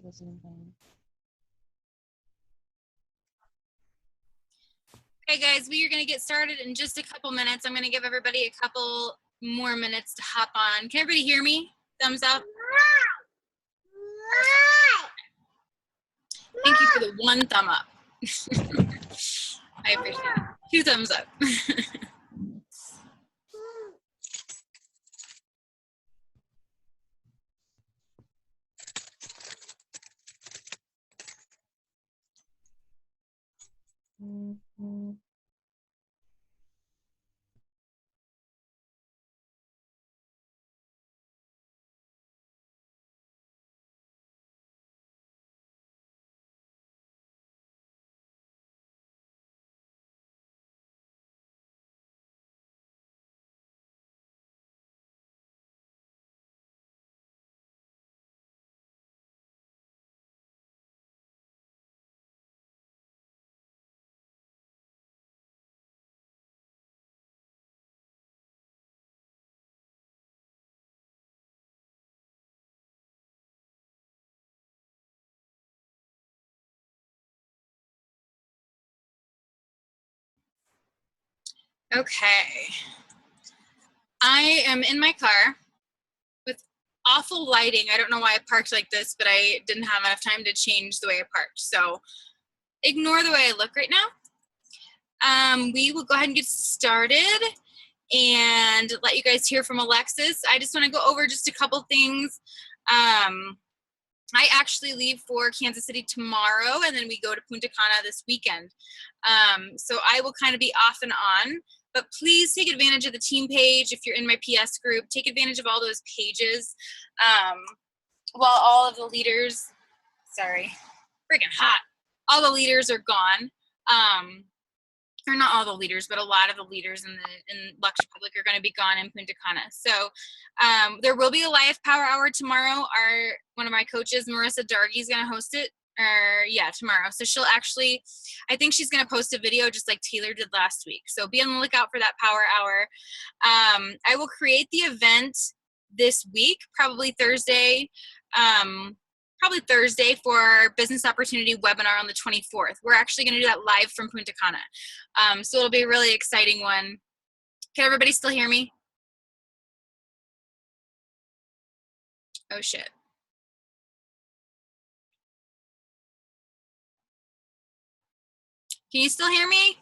Okay, guys, we are going to get started in just a couple minutes. I'm going to give everybody a couple more minutes to hop on. Can everybody hear me? Thumbs up. Thank you for the one thumb up. I appreciate it. 2 thumbs up. Okay. I am in my car with awful lighting. I don't know why I parked like this, but I didn't have enough time to change the way I parked. So ignore the way I look right now. We will go ahead and get started and let you guys hear from Alexis. I just want to go over just a couple things. I actually leave for Kansas City tomorrow, and then we go to Punta Cana this weekend. So I will kind of be off and on, but please take advantage of the team page. If you're in my PS group, take advantage of all those pages. While all of the leaders, sorry, freaking hot, all the leaders are gone. Or not all the leaders, but a lot of the leaders in Luxe Republic are going to be gone in Punta Cana. So there will be a live power hour tomorrow. One of my coaches, Marissa Dargy, is going to host it. Tomorrow. So she'll actually, I think she's going to post a video just like Taylor did last week. So be on the lookout for that power hour. I will create the event this week, probably Thursday. For our business opportunity webinar on the 24th. We're actually going to do that live from Punta Cana. So it'll be a really exciting one. Can everybody still hear me? Oh, shit. Can you still hear me?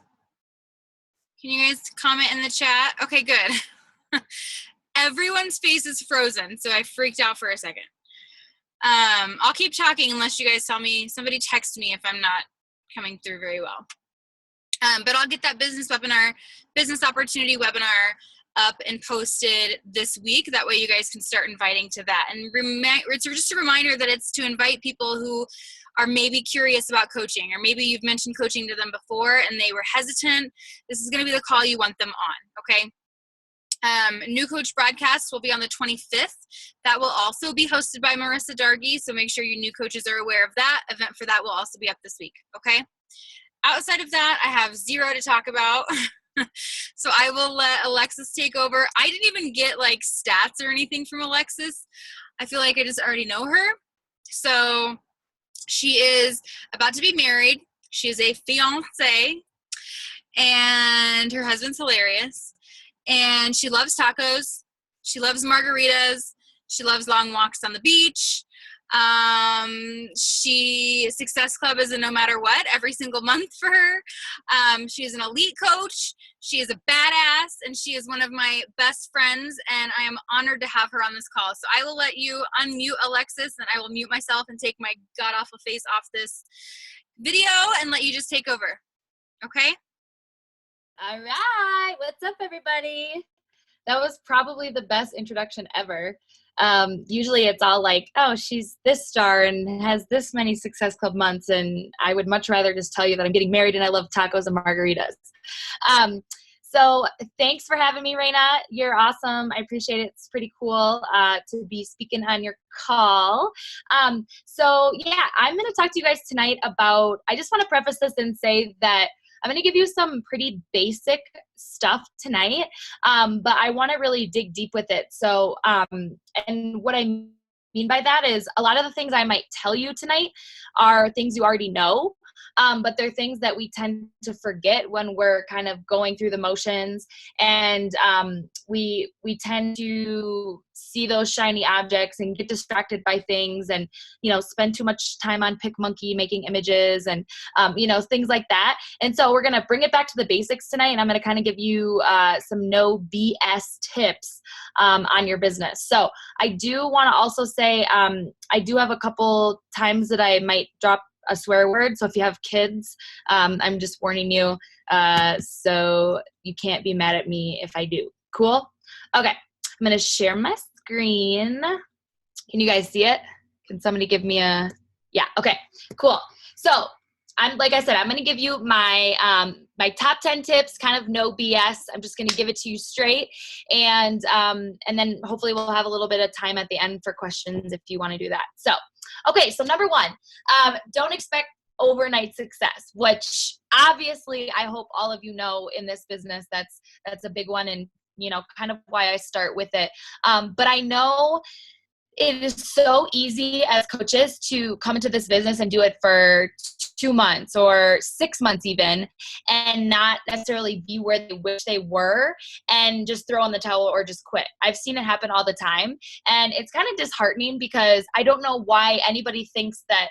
Can you guys comment in the chat? Okay, good. Everyone's face is frozen, so I freaked out for a second. I'll keep talking unless you guys tell me, somebody text me if I'm not coming through very well. But I'll get that business opportunity webinar up and posted this week. That way you guys can start inviting to that. And it's just a reminder that it's to invite people who are maybe curious about coaching, or maybe you've mentioned coaching to them before and they were hesitant. This is going to be the call you want them on, okay? New coach broadcast will be on the 25th. That will also be hosted by Marissa Dargy, so make sure your new coaches are aware of that. Event for that will also be up this week, okay? Outside of that, I have zero to talk about. So I will let Alexis take over. I didn't even get like stats or anything from Alexis. I feel like I just already know her. So she is about to be married. She is a fiance, and her husband's hilarious. And she loves tacos. She loves margaritas. She loves long walks on the beach. Success Club is a no matter what every single month for her. She is an elite coach. She is a badass, and she is one of my best friends, and I am honored to have her on this call. So I will let you unmute Alexis, and I will mute myself and take my god-awful face off this video and let you just take over. Okay? All right. What's up, everybody? That was probably the best introduction ever. Usually it's all like, oh, she's this star and has this many Success Club months, and I would much rather just tell you that I'm getting married and I love tacos and margaritas. So thanks for having me, Raina. You're awesome. I appreciate it. It's pretty cool to be speaking on your call. So yeah, I'm going to talk to you guys tonight about, I just want to preface this and say that I'm going to give you some pretty basic stuff tonight, but I want to really dig deep with it. So, and what I mean by that is a lot of the things I might tell you tonight are things you already know. But they're things that we tend to forget when we're kind of going through the motions, and we tend to see those shiny objects and get distracted by things, and spend too much time on PicMonkey making images and things like that. And so we're gonna bring it back to the basics tonight, and I'm gonna kind of give you some no BS tips on your business. So I do want to also say I do have a couple times that I might drop a swear word. So if you have kids, I'm just warning you. So you can't be mad at me if I do. Cool? Okay. I'm going to share my screen. Can you guys see it? Can somebody give me a, yeah. Okay, cool. So like I said, I'm going to give you my, my top 10 tips, kind of no BS. I'm just going to give it to you straight. And then hopefully we'll have a little bit of time at the end for questions if you want to do that. So, okay. So number one, don't expect overnight success, which obviously I hope all of you know in this business, that's a big one, and kind of why I start with it. But I know it is so easy as coaches to come into this business and do it for 2 months or 6 months even, and not necessarily be where they wish they were and just throw in the towel or just quit. I've seen it happen all the time, and it's kind of disheartening because I don't know why anybody thinks that,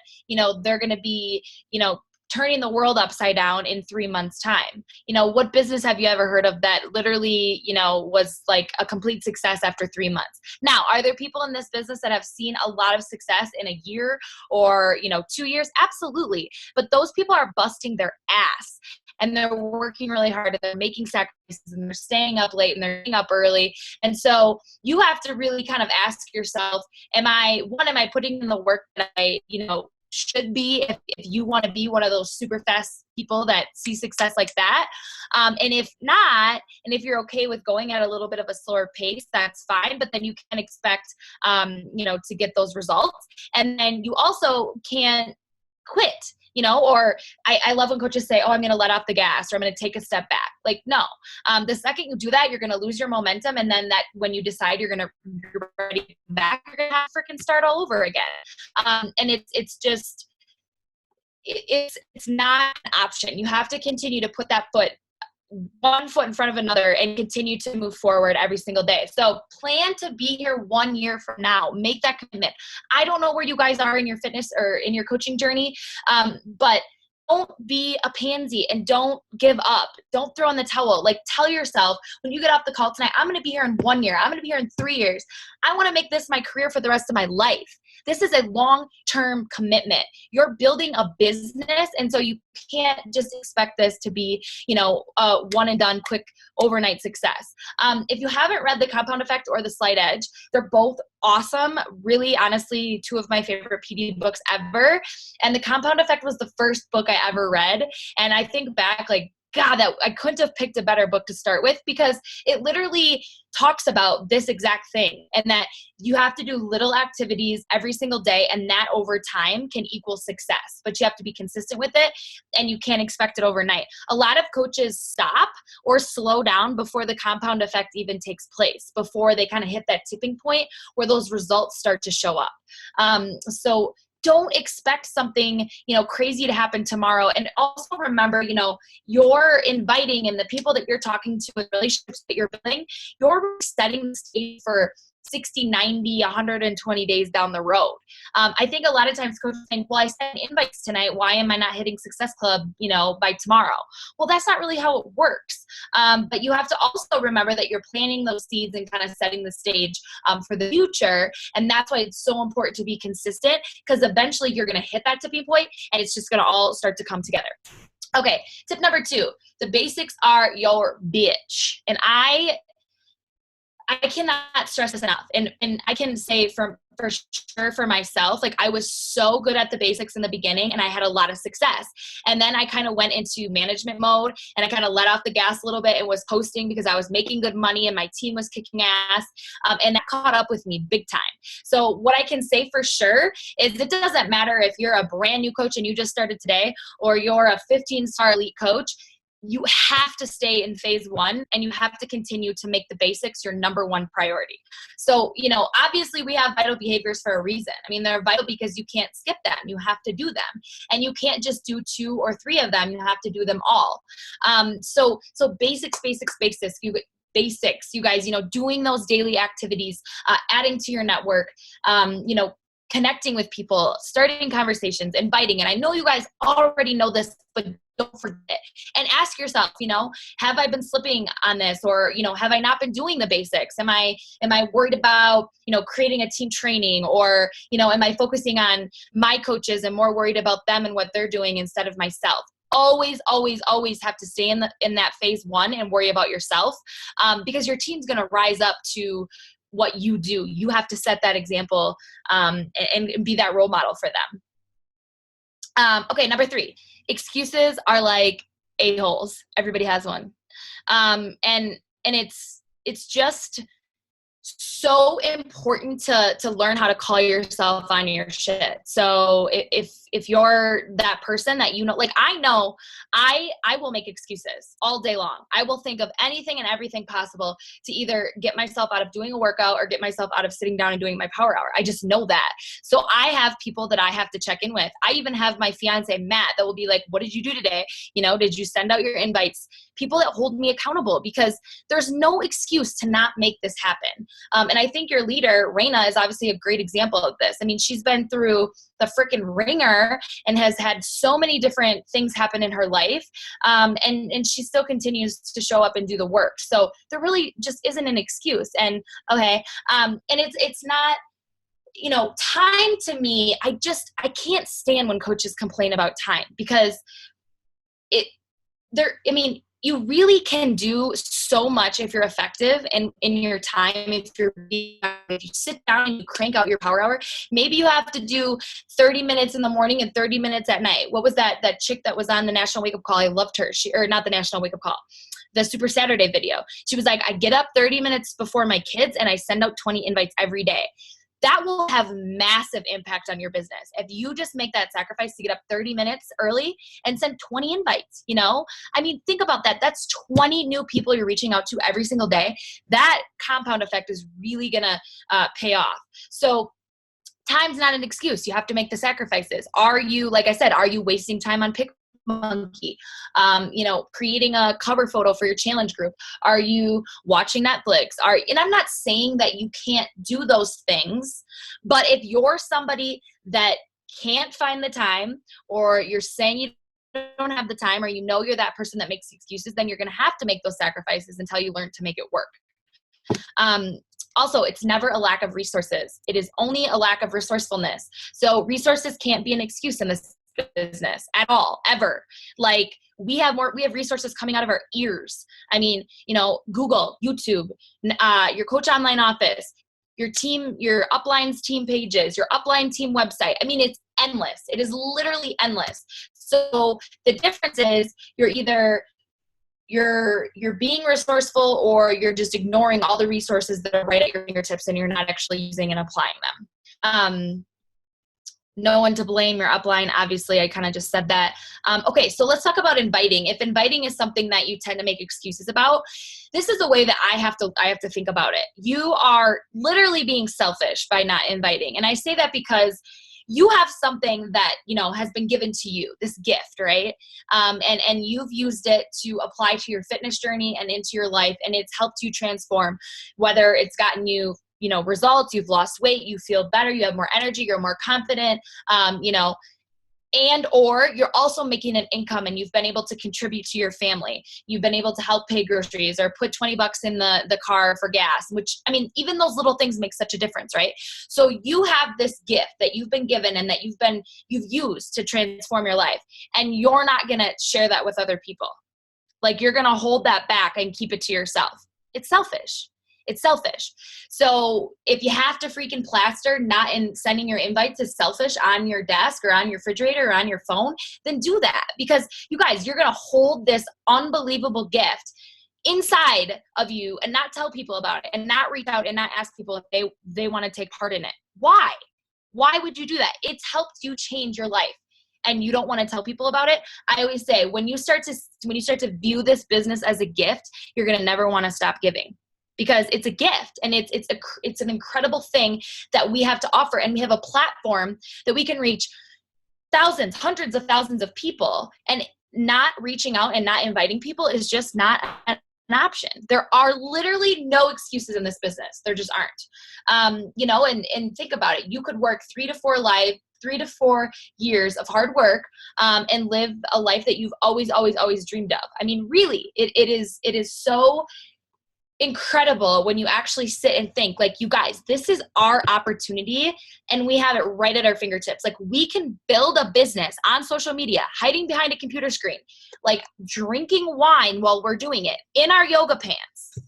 they're going to be, turning the world upside down in 3 months time. What business have you ever heard of that literally, was like a complete success after 3 months? Now, are there people in this business that have seen a lot of success in a year or, 2 years? Absolutely. But those people are busting their ass, and they're working really hard, and they're making sacrifices, and they're staying up late, and they're getting up early. And so you have to really kind of ask yourself, am I putting in the work that I, should be if you want to be one of those super fast people that see success like that? And if not, and if you're okay with going at a little bit of a slower pace, that's fine. But then you can expect, to get those results. And then you also can't quit. Or I love when coaches say, oh, I'm going to let off the gas, or I'm going to take a step back. Like, no, the second you do that, you're going to lose your momentum. And then when you decide you're ready to come back, you're going to have to freaking start all over again. And it's just, it's not an option. You have to continue to put that one foot in front of another and continue to move forward every single day. So plan to be here 1 year from now. Make that commitment. I don't know where you guys are in your fitness or in your coaching journey, but don't be a pansy and don't give up. Don't throw in the towel. Like, tell yourself when you get off the call tonight, I'm going to be here in 1 year. I'm going to be here in 3 years. I want to make this my career for the rest of my life. This is a long-term commitment. You're building a business, and so you can't just expect this to be, a one and done quick overnight success. If you haven't read The Compound Effect or The Slight Edge, they're both awesome. Really, honestly, two of my favorite PD books ever. And The Compound Effect was the first book I ever read. And I think back, like, God, that I couldn't have picked a better book to start with, because it literally talks about this exact thing, and that you have to do little activities every single day, and that over time can equal success, but you have to be consistent with it, and you can't expect it overnight. A lot of coaches stop or slow down before the compound effect even takes place, before they kind of hit that tipping point where those results start to show up. So don't expect something, crazy to happen tomorrow. And also remember, you're inviting, and the people that you're talking to and relationships that you're building, you're setting the stage for 60, 90, 120 days down the road. I think a lot of times coaches think, well, I sent invites tonight. Why am I not hitting Success Club, by tomorrow? Well, that's not really how it works. But you have to also remember that you're planting those seeds and kind of setting the stage for the future. And that's why it's so important to be consistent, because eventually you're going to hit that tipping point, and it's just going to all start to come together. Okay, tip number 2, the basics are your bitch. And I cannot stress this enough. And I can say for sure for myself, like, I was so good at the basics in the beginning, and I had a lot of success. And then I kind of went into management mode, and I kind of let off the gas a little bit and was posting because I was making good money and my team was kicking ass. And that caught up with me big time. So what I can say for sure is it doesn't matter if you're a brand new coach and you just started today, or you're a 15-star elite coach. you have to stay in phase one, and you have to continue to make the basics your number one priority. So, obviously we have vital behaviors for a reason. I mean, they're vital because you can't skip them. You have to do them, and you can't just do 2 or 3 of them. You have to do them all. So basics, you guys, doing those daily activities, adding to your network, connecting with people, starting conversations, inviting. And I know you guys already know this, but don't forget and ask yourself, have I been slipping on this, or, have I not been doing the basics? Am I worried about, creating a team training, or, am I focusing on my coaches and more worried about them and what they're doing instead of myself? Always, always, always have to stay in that phase one and worry about yourself, because your team's going to rise up to what you do. You have to set that example, and be that role model for them. Okay, number 3, excuses are like a-holes. Everybody has one. And it's just so important to learn how to call yourself on your shit. So if you're that person that like I know I will make excuses all day long. I will think of anything and everything possible to either get myself out of doing a workout or get myself out of sitting down and doing my power hour. I just know that. So I have people that I have to check in with. I even have my fiance Matt that will be like, what did you do today? Did you send out your invites? People that hold me accountable, because there's no excuse to not make this happen. And I think your leader, Raina, is obviously a great example of this. I mean, she's been through the freaking ringer and has had so many different things happen in her life. And she still continues to show up and do the work. So there really just isn't an excuse. And okay. And it's not, time to me, I can't stand when coaches complain about time, because you really can do so much if you're effective in your time. If you sit down and you crank out your power hour, maybe you have to do 30 minutes in the morning and 30 minutes at night. What was that chick that was on the National Wake Up Call? I loved her. Or not the National Wake Up Call, the Super Saturday video. She was like, I get up 30 minutes before my kids and I send out 20 invites every day. That will have massive impact on your business. If you just make that sacrifice to get up 30 minutes early and send 20 invites, think about that. That's 20 new people you're reaching out to every single day. That compound effect is really going to pay off. So time's not an excuse. You have to make the sacrifices. Like I said, are you wasting time on monkey, creating a cover photo for your challenge group? Are you watching Netflix? And I'm not saying that you can't do those things, but if you're somebody that can't find the time, or you're saying you don't have the time, or you're that person that makes excuses, then you're going to have to make those sacrifices until you learn to make it work. Also, it's never a lack of resources. It is only a lack of resourcefulness. So resources can't be an excuse in this business at all, ever. Like we have resources coming out of our ears. I mean, Google, YouTube, your coach online office, your team, your upline's team pages, your upline team website. I mean, it's endless. It is literally endless. So the difference is you're being resourceful, or you're just ignoring all the resources that are right at your fingertips and you're not actually using and applying them. No one to blame, your upline. Obviously, I kind of just said that. Okay, so let's talk about inviting. If inviting is something that you tend to make excuses about, this is the way that I have to think about it. You are literally being selfish by not inviting. And I say that because you have something that, has been given to you, this gift, right? And you've used it to apply to your fitness journey and into your life, and it's helped you transform, whether it's gotten you results, you've lost weight, you feel better, you have more energy, you're more confident, and or you're also making an income and you've been able to contribute to your family. You've been able to help pay groceries or put 20 bucks in the car for gas, which, even those little things make such a difference, right? So you have this gift that you've been given and that you've used to transform your life, and you're not going to share that with other people. Like, you're going to hold that back and keep it to yourself. It's selfish. It's selfish. So if you have to freaking plaster not in sending your invites is selfish on your desk or on your refrigerator or on your phone, then do that. Because you guys, you're going to hold this unbelievable gift inside of you and not tell people about it and not reach out and not ask people if they want to take part in it. Why? Why would you do that? It's helped you change your life. and you don't want to tell people about it, I always say, when you start to view this business as a gift, you're going to never want to stop giving, because it's a gift, and it's an incredible thing that we have to offer. And we have a platform that we can reach thousands, hundreds of thousands of people, and not reaching out and not inviting people is just not an option. There are literally no excuses in this business. There just aren't. And think about it. You could work 3 to 4 years of hard work, and live a life that you've always dreamed of. I mean, really, it is so incredible when you actually sit and think, like, you guys, this is our opportunity, and we have it right at our fingertips. Like, we can build a business on social media, hiding behind a computer screen, like drinking wine while we're doing it in our yoga pants.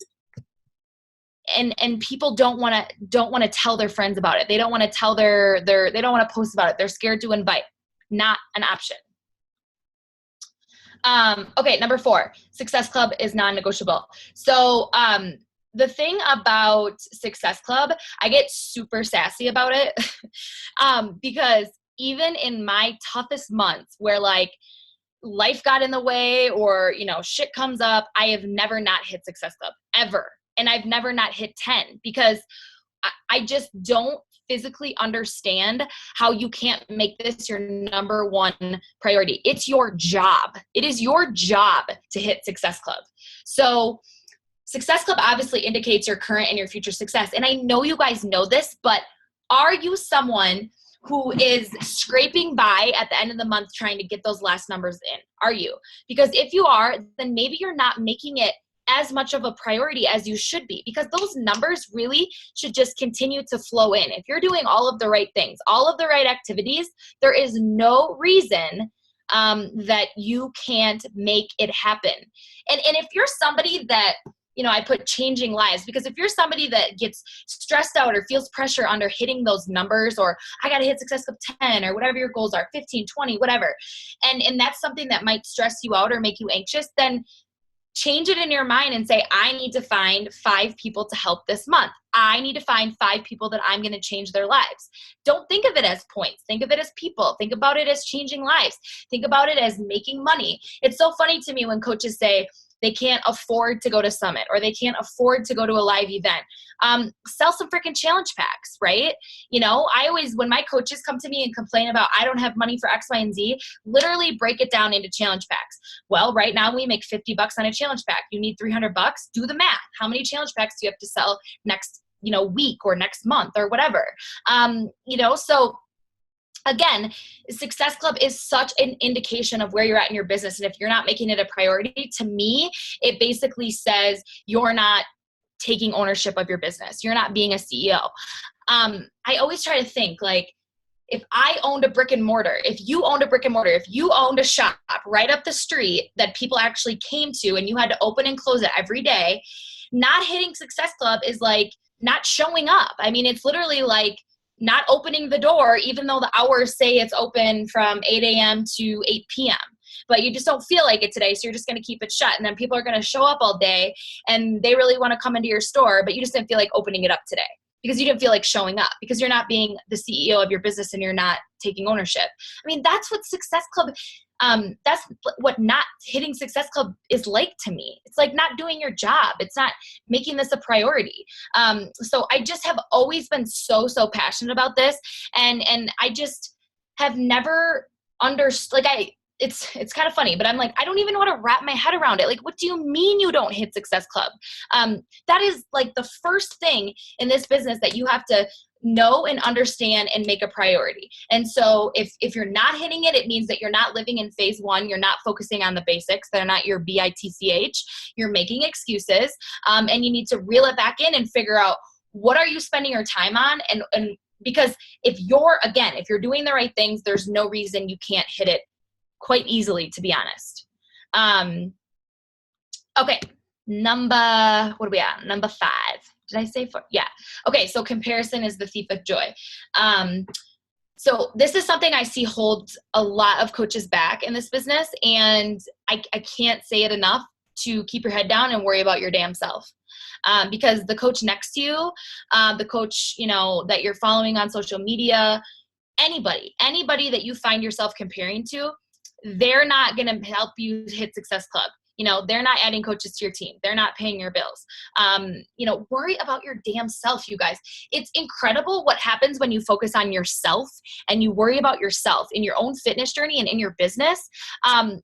And people don't want to tell their friends about it. They don't want to tell they don't want to post about it. They're scared to invite. Not an option. Okay, number 4, Success Club is non-negotiable. So the thing about Success Club, I get super sassy about it because even in my toughest months where like life got in the way or, shit comes up, I have never not hit Success Club ever. And I've never not hit 10 because I just don't physically understand how you can't make this your number one priority. It's your job. It is your job to hit Success Club. So Success Club obviously indicates your current and your future success. And I know you guys know this, but are you someone who is scraping by at the end of the month trying to get those last numbers in? Are you? Because if you are, then maybe you're not making it as much of a priority as you should be, because those numbers really should just continue to flow in. If you're doing all of the right things, all of the right activities, there is no reason that you can't make it happen. And if you're somebody that, I put changing lives, because if you're somebody that gets stressed out or feels pressure under hitting those numbers, or I got to hit Success Club 10 or whatever your goals are, 15, 20, whatever, and that's something that might stress you out or make you anxious, then change it in your mind and say, I need to find 5 people to help this month. I need to find 5 people that I'm going to change their lives. Don't think of it as points. Think of it as people. Think about it as changing lives. Think about it as making money. It's so funny to me when coaches say they can't afford to go to Summit or they can't afford to go to a live event. Sell some freaking challenge packs, right? I always, when my coaches come to me and complain about I don't have money for X, Y, and Z, literally break it down into challenge packs. Well, right now we make $50 on a challenge pack. You need $300. Do the math. How many challenge packs do you have to sell next, week or next month or whatever? So again, Success Club is such an indication of where you're at in your business. And if you're not making it a priority, to me, it basically says you're not taking ownership of your business. You're not being a CEO. I always try to think, like, if I owned a brick and mortar, if you owned a brick and mortar, if you owned a shop right up the street that people actually came to and you had to open and close it every day, not hitting Success Club is like not showing up. I mean, it's literally like not opening the door, even though the hours say it's open from 8 a.m. to 8 p.m. But you just don't feel like it today, so you're just going to keep it shut. And then people are going to show up all day, and they really want to come into your store, but you just didn't feel like opening it up today because you didn't feel like showing up, because you're not being the CEO of your business and you're not taking ownership. I mean, that's what Success Club, that's what not hitting Success Club is like to me. It's like not doing your job. It's not making this a priority. So I just have always been so passionate about this. And I just have never understood, like it's kind of funny, but I'm like, I don't even know how to wrap my head around it. Like, what do you mean you don't hit Success Club? That is like the first thing in this business that you have to know and understand and make a priority. And so if you're not hitting it, it means that you're not living in phase 1. You're not focusing on the basics. They're not your BITCH. You're making excuses. And you need to reel it back in and figure out, what are you spending your time on? And because if you're doing the right things, there's no reason you can't hit it quite easily, to be honest. Okay. What are we at? Number 5. Did I say 4? Yeah. Okay. So comparison is the thief of joy. So this is something I see holds a lot of coaches back in this business. And I can't say it enough to keep your head down and worry about your damn self. Because the coach next to you, the coach, that you're following on social media, anybody that you find yourself comparing to, they're not going to help you hit Success Club. You know, they're not adding coaches to your team. They're not paying your bills. You know, worry about your damn self, you guys. It's incredible what happens when you focus on yourself and you worry about yourself in your own fitness journey and in your business.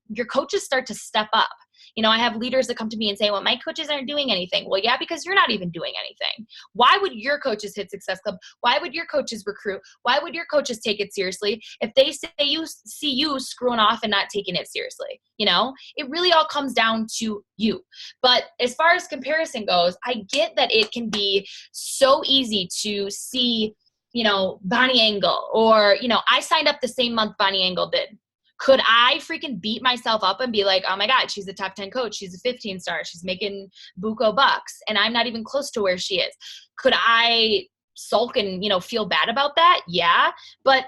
Your coaches start to step up. You know, I have leaders that come to me and say, well, my coaches aren't doing anything. Well, yeah, because you're not even doing anything. Why would your coaches hit Success Club? Why would your coaches recruit? Why would your coaches take it seriously if they say you see you screwing off and not taking it seriously? You know, it really all comes down to you. But as far as comparison goes, I get that it can be so easy to see, you know, Bonnie Engel, or, you know, I signed up the same month Bonnie Engel did. Could I freaking beat myself up and be like, oh my God, she's a top 10 coach. She's a 15 star. She's making buco bucks and I'm not even close to where she is. Could I sulk and, you know, feel bad about that? Yeah. But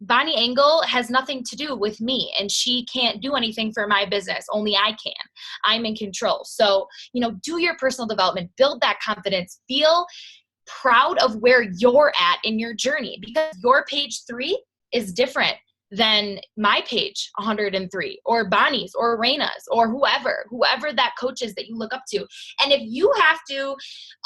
Bonnie Engel has nothing to do with me and she can't do anything for my business. Only I can. I'm in control. So, you know, do your personal development, build that confidence, feel proud of where you're at in your journey, because your page 3 is different than my page 103 or Bonnie's or Raina's or whoever that coach is that you look up to. And if you have to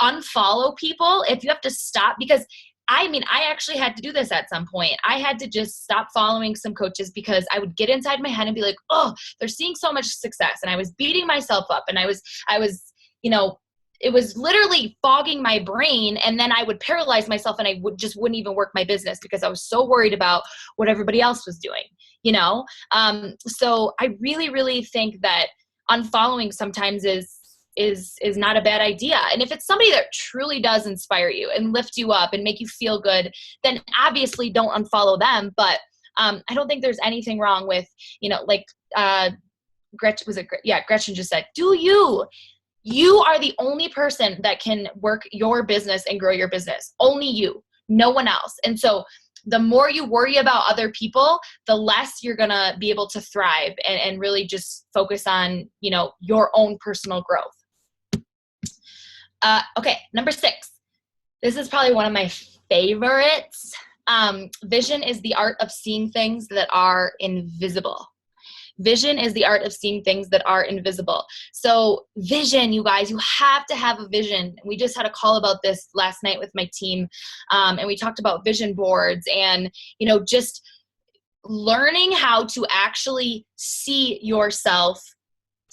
unfollow people, if you have to stop, because I mean, I actually had to do this at some point. I had to just stop following some coaches because I would get inside my head and be like, oh, they're seeing so much success. And I was beating myself up and I was, you know, it was literally fogging my brain, and then I would paralyze myself and I wouldn't even work my business because I was so worried about what everybody else was doing, you know? So I really, really think that unfollowing sometimes is not a bad idea. And if it's somebody that truly does inspire you and lift you up and make you feel good, then obviously don't unfollow them. But I don't think there's anything wrong with, you know, like Gretchen just said, do you. You are the only person that can work your business and grow your business. Only you, no one else. And so the more you worry about other people, the less you're going to be able to thrive and really just focus on, you know, your own personal growth. Okay, number 6. This is probably one of my favorites. Vision is the art of seeing things that are invisible. Vision is the art of seeing things that are invisible. So vision, you guys, you have to have a vision. We just had a call about this last night with my team. And we talked about vision boards and, you know, just learning how to actually see yourself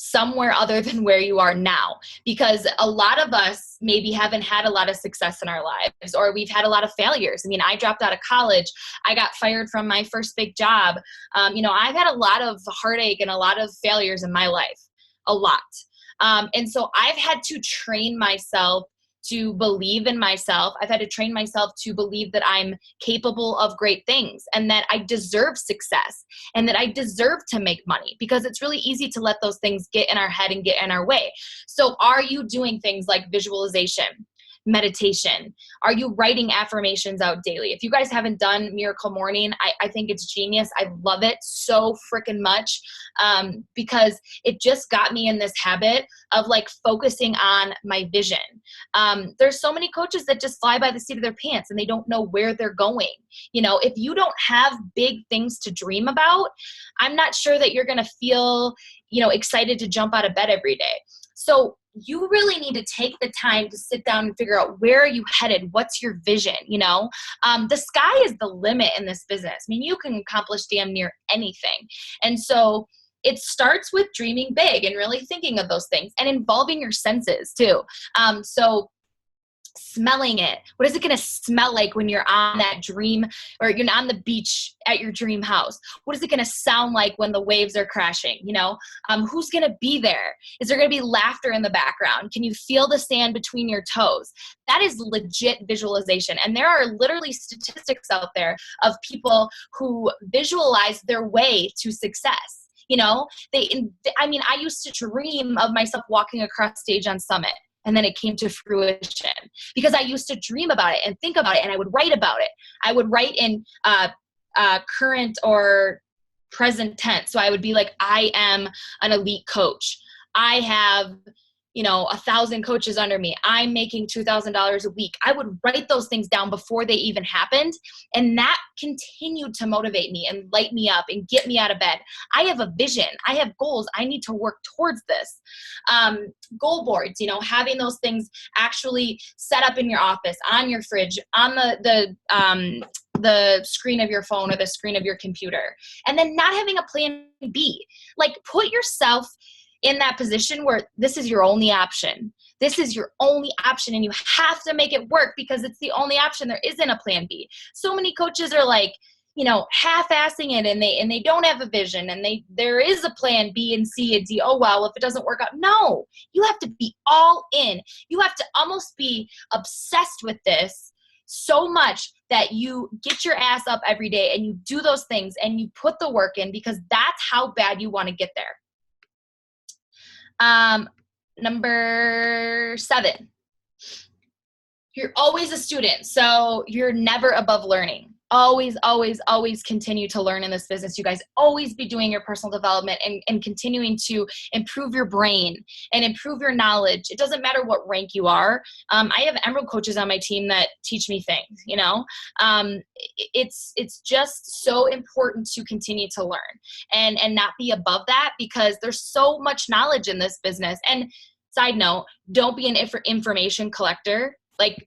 somewhere other than where you are now, because a lot of us maybe haven't had a lot of success in our lives, or we've had a lot of failures. I mean, I dropped out of college. I got fired from my first big job. You know, I've had a lot of heartache and a lot of failures in my life, a lot. And so I've had to train myself to believe in myself. I've had to train myself to believe that I'm capable of great things and that I deserve success and that I deserve to make money, because it's really easy to let those things get in our head and get in our way. So are you doing things like visualization, meditation? Are you writing affirmations out daily? If you guys haven't done Miracle Morning, I think it's genius. I love it so freaking much because it just got me in this habit of like focusing on my vision. There's so many coaches that just fly by the seat of their pants and they don't know where they're going. You know, if you don't have big things to dream about, I'm not sure that you're going to feel, you know, excited to jump out of bed every day. So you really need to take the time to sit down and figure out, where are you headed? What's your vision? You know, the sky is the limit in this business. I mean, you can accomplish damn near anything. And so it starts with dreaming big and really thinking of those things and involving your senses too. So smelling it. What is it going to smell like when you're on that dream, or you're on the beach at your dream house? What is it going to sound like when the waves are crashing? You know, who's going to be there? Is there going to be laughter in the background? Can you feel the sand between your toes? That is legit visualization. And there are literally statistics out there of people who visualize their way to success. You know, I used to dream of myself walking across stage on Summit. And then it came to fruition because I used to dream about it and think about it, and I would write about it. I would write in current or present tense. So I would be like, I am an elite coach. I have, 1,000 coaches under me. I'm making $2,000 a week. I would write those things down before they even happened. And that continued to motivate me and light me up and get me out of bed. I have a vision. I have goals. I need to work towards this. Goal boards, having those things actually set up in your office, on your fridge, on the screen of your phone or the screen of your computer. And then not having a plan B. Like, put yourself in that position where this is your only option. This is your only option, and you have to make it work because it's the only option. There isn't a plan B. So many coaches are like, half-assing it, and they don't have a vision, and there is a plan B and C and D. Oh, well, if it doesn't work out. No, you have to be all in. You have to almost be obsessed with this so much that you get your ass up every day and you do those things and you put the work in, because that's how bad you want to get there. Number 7, you're always a student. So you're never above learning. Always, always, always continue to learn in this business. You guys always be doing your personal development and continuing to improve your brain and improve your knowledge. It doesn't matter what rank you are. I have Emerald coaches on my team that teach me things, it's just so important to continue to learn and not be above that, because there's so much knowledge in this business. And side note, don't be an information collector. Like,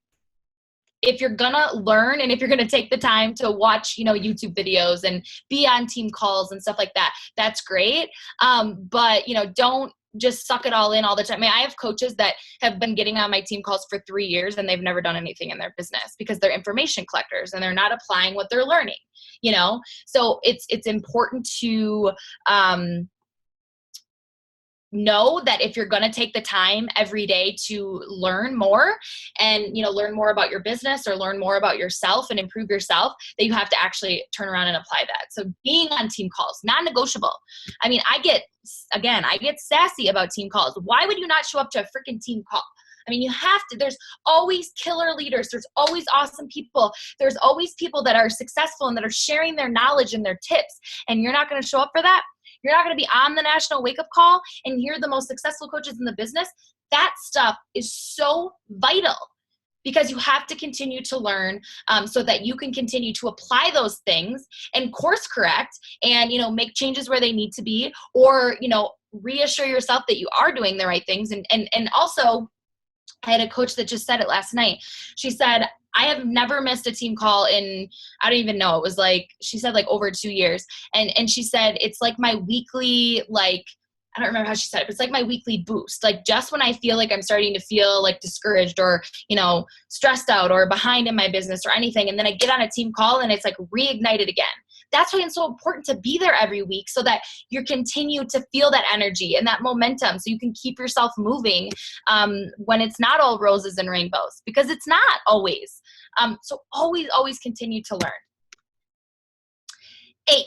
if you're gonna learn and if you're gonna take the time to watch, YouTube videos and be on team calls and stuff like that, that's great. But don't just suck it all in all the time. I mean, I have coaches that have been getting on my team calls for 3 years and they've never done anything in their business because they're information collectors and they're not applying what they're learning, So it's important to, know that if you're going to take the time every day to learn more and, learn more about your business or learn more about yourself and improve yourself, that you have to actually turn around and apply that. So being on team calls, non-negotiable. I mean, I get sassy about team calls. Why would you not show up to a freaking team call? I mean, you have to. There's always killer leaders. There's always awesome people. There's always people that are successful and that are sharing their knowledge and their tips. And you're not going to show up for that? You're not going to be on the national wake-up call and hear the most successful coaches in the business? That stuff is so vital, because you have to continue to learn so that you can continue to apply those things and course correct and, make changes where they need to be, or, reassure yourself that you are doing the right things. And also, I had a coach that just said it last night. She said, I have never missed a team call in, I don't even know. It was she said over 2 years. And she said, it's like my weekly, I don't remember how she said it, but it's like my weekly boost. Just when I feel like I'm starting to feel discouraged or, stressed out or behind in my business or anything. And then I get on a team call and it's reignited again. That's why it's so important to be there every week, so that you continue to feel that energy and that momentum, so you can keep yourself moving when it's not all roses and rainbows, because it's not always. So always, always continue to learn. 8,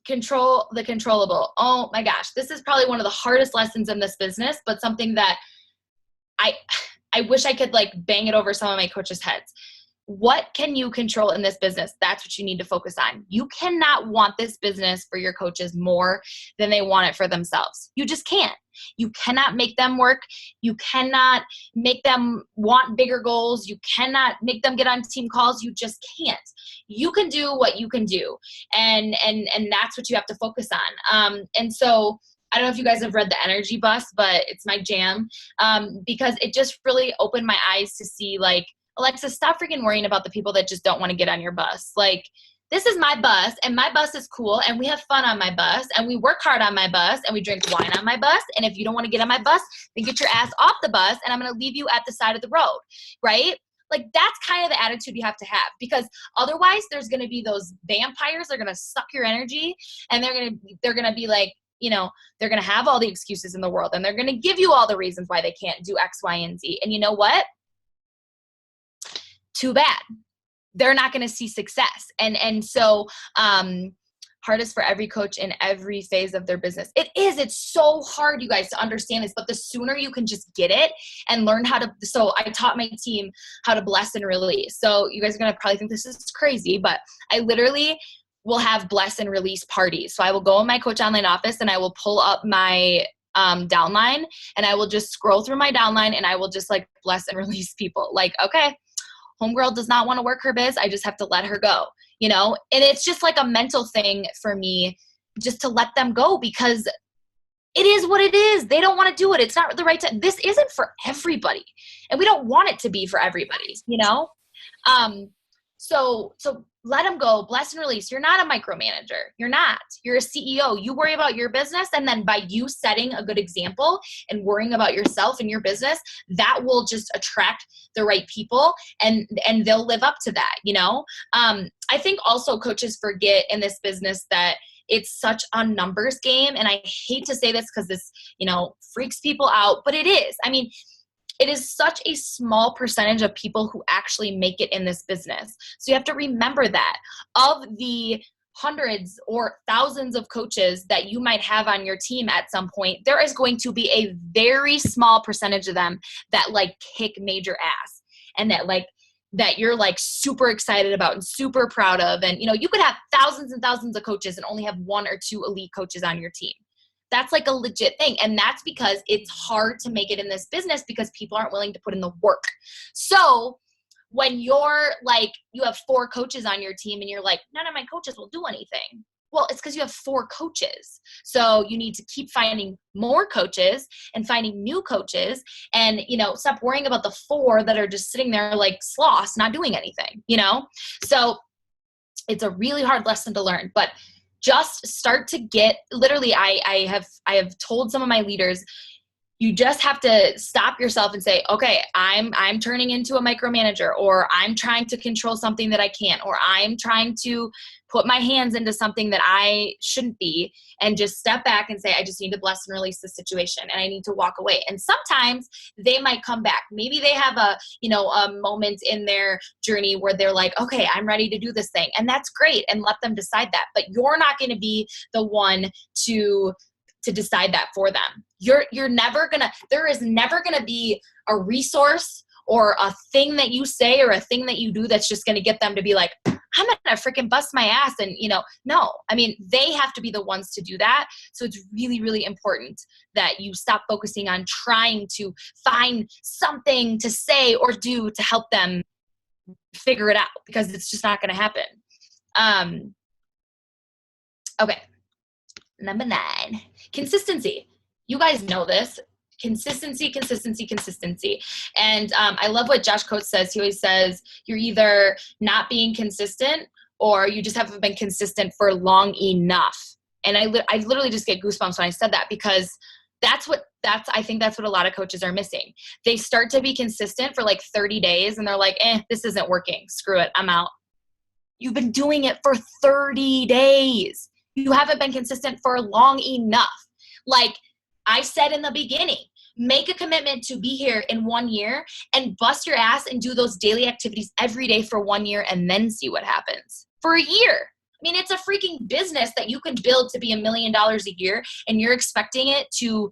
control the controllable. Oh my gosh, this is probably one of the hardest lessons in this business, but something that I wish I could bang it over some of my coaches' heads. What can you control in this business? That's what you need to focus on. You cannot want this business for your coaches more than they want it for themselves. You just can't. You cannot make them work. You cannot make them want bigger goals. You cannot make them get on team calls. You just can't. You can do what you can do. And that's what you have to focus on. And so I don't know if you guys have read The Energy Bus, but it's my jam, because it just really opened my eyes to see Alexis, stop freaking worrying about the people that just don't want to get on your bus. This is my bus, and my bus is cool, and we have fun on my bus, and we work hard on my bus, and we drink wine on my bus. And if you don't want to get on my bus, then get your ass off the bus, and I'm going to leave you at the side of the road, right? That's kind of the attitude you have to have, because otherwise there's going to be those vampires that are going to suck your energy, and they're going to be they're going to have all the excuses in the world, and they're going to give you all the reasons why they can't do X, Y, and Z. And you know what? Too bad. They're not going to see success. And so hardest for every coach in every phase of their business. It's so hard, you guys, to understand this, but the sooner you can just get it and learn how to, so I taught my team how to bless and release. So you guys are going to probably think this is crazy, but I literally will have bless and release parties. So I will go in my coach online office and I will pull up my downline, and I will just scroll through my downline and I will just like bless and release people. Like, okay, homegirl does not want to work her biz. I just have to let her go, you know? And it's just like a mental thing for me just to let them go, because it is what it is. They don't want to do it. It's not the right time. This isn't for everybody. And we don't want it to be for everybody, you know? So let them go, bless and release. You're not a micromanager. You're not. You're a CEO. You worry about your business. And then by you setting a good example and worrying about yourself and your business, that will just attract the right people, and they'll live up to that, you know? I think also coaches forget in this business that it's such a numbers game. And I hate to say this because this, you know, freaks people out, but it is. I mean, it is such a small percentage of people who actually make it in this business. So you have to remember that of the hundreds or thousands of coaches that you might have on your team at some point, there is going to be a very small percentage of them that like kick major ass, and that you're like super excited about and super proud of. And, you know, you could have thousands and thousands of coaches and only have one or two elite coaches on your team. That's like a legit thing. And that's because it's hard to make it in this business because people aren't willing to put in the work. So when you're like, you have 4 coaches on your team and you're like, none of my coaches will do anything. Well, it's because you have 4 coaches. So you need to keep finding more coaches and finding new coaches, and, you know, stop worrying about the 4 that are just sitting there like sloths, not doing anything, you know? So it's a really hard lesson to learn, but just start to get, literally, I have told some of my leaders, you just have to stop yourself and say, okay, I'm turning into a micromanager, or I'm trying to control something that I can't, or I'm trying to put my hands into something that I shouldn't be, and just step back and say, I just need to bless and release the situation, and I need to walk away. And sometimes they might come back. Maybe they have a moment in their journey where they're like, okay, I'm ready to do this thing. And that's great. And let them decide that. But you're not going to be the one to decide that for them. You're never gonna, there is never gonna be a resource or a thing that you say or a thing that you do that's just gonna get them to be like, I'm gonna freaking bust my ass. And, you know, no, I mean, they have to be the ones to do that. So it's really, really important that you stop focusing on trying to find something to say or do to help them figure it out, because it's just not gonna happen. Okay. Number 9, consistency. You guys know this. Consistency. And I love what Josh Coates says. He always says, you're either not being consistent or you just haven't been consistent for long enough. And I literally just get goosebumps when I said that, because I think that's what a lot of coaches are missing. They start to be consistent for like 30 days and they're like, this isn't working. Screw it. I'm out. You've been doing it for 30 days. You haven't been consistent for long enough. Like I said in the beginning, make a commitment to be here in 1 year and bust your ass and do those daily activities every day for 1 year, and then see what happens for a year. I mean, it's a freaking business that you can build to be $1 million a year, and you're expecting it to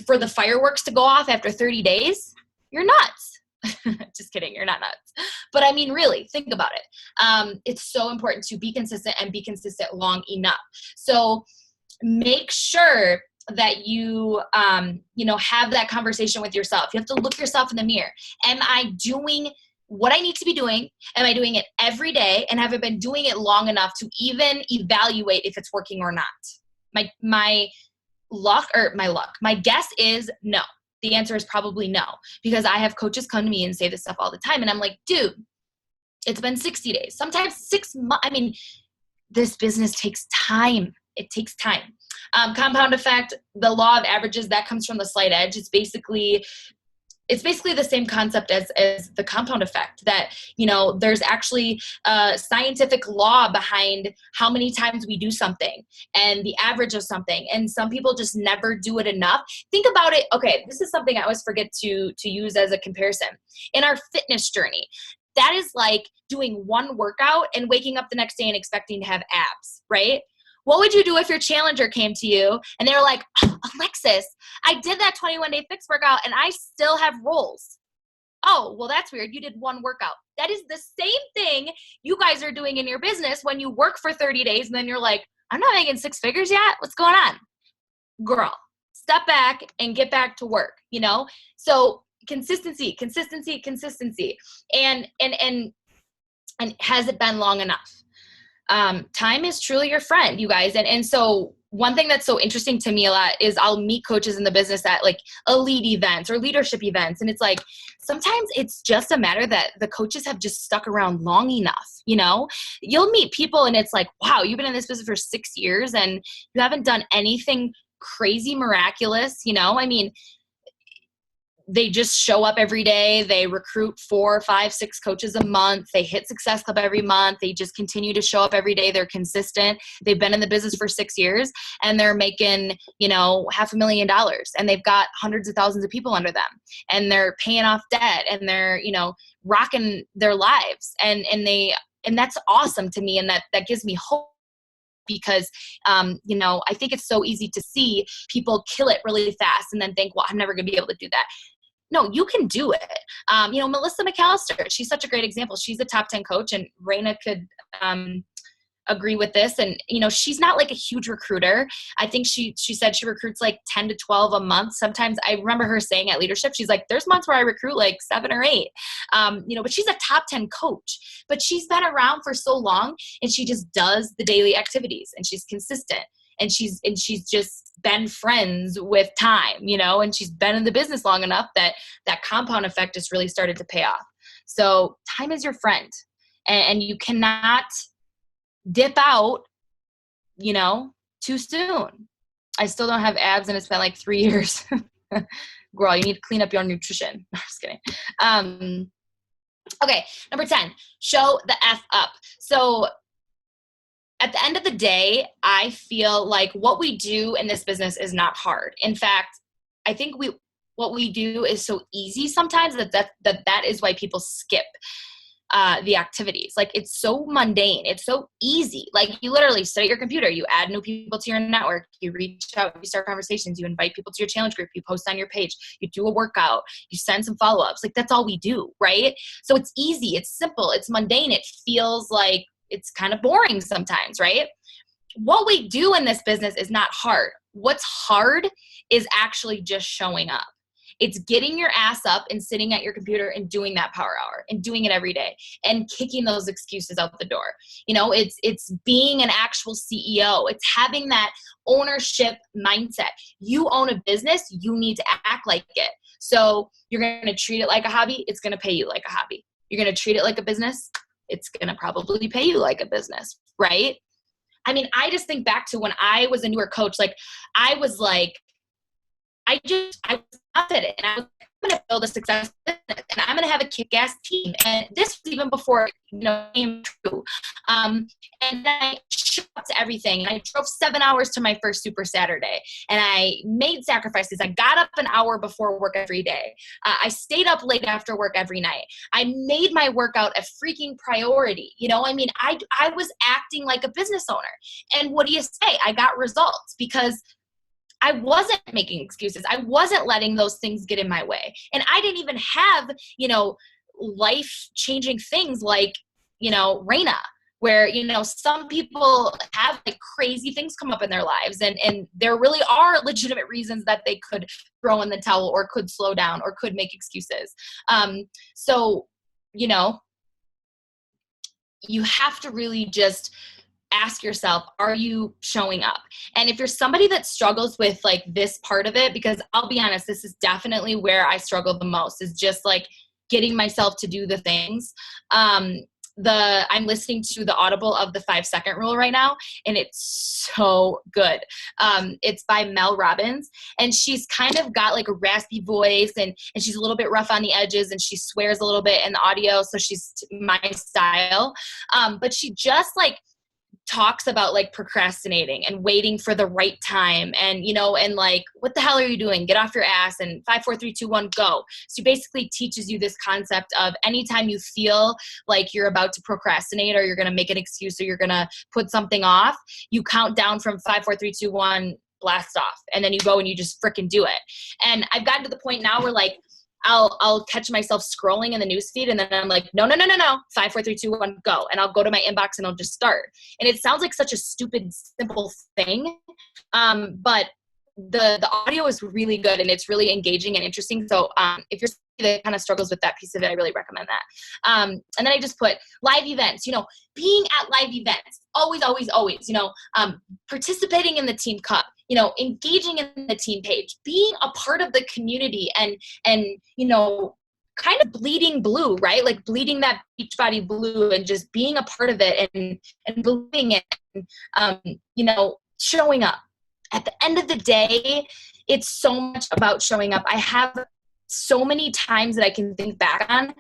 for the fireworks to go off after 30 days? You're nuts. Just kidding. You're not nuts. But I mean, really, think about it. It's so important to be consistent and be consistent long enough. So make sure that you, have that conversation with yourself. You have to look yourself in the mirror. Am I doing what I need to be doing? Am I doing it every day? And have I been doing it long enough to even evaluate if it's working or not? My guess is no. The answer is probably no, because I have coaches come to me and say this stuff all the time. And I'm like, dude, it's been 60 days, sometimes 6 months. I mean, this business takes time. It takes time. Compound effect, the law of averages, that comes from the slight edge. It's basically the same concept as the compound effect, that, there's actually a scientific law behind how many times we do something and the average of something. And some people just never do it enough. Think about it. Okay, this is something I always forget to use as a comparison. In our fitness journey, that is like doing one workout and waking up the next day and expecting to have abs, right? What would you do if your challenger came to you and they were like, Alexis, I did that 21-day fix workout and I still have rolls? Oh, well, that's weird. You did one workout. That is the same thing you guys are doing in your business when you work for 30 days and then you're like, I'm not making 6 figures yet. What's going on? Girl, step back and get back to work, you know? So consistency. And has it been long enough? Time is truly your friend, you guys. And so one thing that's so interesting to me a lot is I'll meet coaches in the business at like elite events or leadership events. And it's like, sometimes it's just a matter that the coaches have just stuck around long enough. You know, you'll meet people and it's like, wow, you've been in this business for 6 years and you haven't done anything crazy miraculous. You know, I mean, they just show up every day. They recruit 4, 5, 6 coaches a month. They hit Success Club every month. They just continue to show up every day. They're consistent. They've been in the business for 6 years and they're making, you know, $500,000 and they've got hundreds of thousands of people under them and they're paying off debt and they're, you know, rocking their lives. And that's awesome to me. And that gives me hope. Because, you know, I think it's so easy to see people kill it really fast and then think, well, I'm never going to be able to do that. No, you can do it. You know, Melissa McAllister, she's such a great example. She's a top 10 coach and Raina could agree with this. And, you know, she's not like a huge recruiter. I think she said she recruits like 10 to 12 a month. Sometimes I remember her saying at leadership, she's like, there's months where I recruit like 7 or 8, you know, but she's a top 10 coach, but she's been around for so long and she just does the daily activities and she's consistent. And she's just been friends with time, you know, and she's been in the business long enough that compound effect has really started to pay off. So time is your friend and you cannot dip out, you know, too soon. I still don't have abs and it's been like 3 years. Girl, you need to clean up your nutrition. No, just kidding. Okay. Number 10, show the F up. So at the end of the day, I feel like what we do in this business is not hard. In fact, I think what we do is so easy sometimes that is why people skip the activities. Like it's so mundane. It's so easy. Like you literally sit at your computer, you add new people to your network, you reach out, you start conversations, you invite people to your challenge group, you post on your page, you do a workout, you send some follow-ups. Like that's all we do, right? So it's easy. It's simple. It's mundane. It feels like it's kind of boring sometimes, right? What we do in this business is not hard. What's hard is actually just showing up. It's getting your ass up and sitting at your computer and doing that power hour and doing it every day and kicking those excuses out the door. You know, it's being an actual CEO. It's having that ownership mindset. You own a business, you need to act like it. So you're going to treat it like a hobby. It's going to pay you like a hobby. You're going to treat it like a business. It's going to probably pay you like a business, right? I mean, I just think back to when I was a newer coach, like I was confident and I was like, I'm going to build a successful business and I'm going to have a kick-ass team. And this was even before, you know, it came true. And then I showed up to everything. And I drove 7 hours to my first Super Saturday and I made sacrifices. I got up an hour before work every day. I stayed up late after work every night. I made my workout a freaking priority. You know, I mean, I was acting like a business owner. And what do you say? I got results because I wasn't making excuses. I wasn't letting those things get in my way. And I didn't even have, you know, life-changing things like, you know, Raina, where, you know, some people have like crazy things come up in their lives and there really are legitimate reasons that they could throw in the towel or could slow down or could make excuses. So, you know, you have to really just ask yourself, are you showing up? And if you're somebody that struggles with like this part of it, because I'll be honest, this is definitely where I struggle the most, is just like getting myself to do the things. I'm listening to the Audible of the 5-second rule right now, and it's so good. It's by Mel Robbins, and she's kind of got like a raspy voice, and she's a little bit rough on the edges, and she swears a little bit in the audio, so she's my style. But she just like talks about like procrastinating and waiting for the right time and, you know, and like, what the hell are you doing? Get off your ass and 5, 4, 3, 2, 1, go. So she basically teaches you this concept of anytime you feel like you're about to procrastinate or you're going to make an excuse or you're going to put something off, you count down from 5, 4, 3, 2, 1, blast off. And then you go and you just freaking do it. And I've gotten to the point now where like, I'll catch myself scrolling in the newsfeed and then I'm like, no, 5, 4, 3, 2, 1, go. And I'll go to my inbox and I'll just start. And it sounds like such a stupid, simple thing. But the audio is really good and it's really engaging and interesting. So if you're somebody that kind of struggles with that piece of it, I really recommend that. And then I just put live events, being at live events, always, participating in the team cup, engaging in the team page, being a part of the community and kind of bleeding blue, right? Like bleeding that Beachbody blue and just being a part of it and believing it, and, showing up. At the end of the day, it's so much about showing up. I have so many times that I can think back on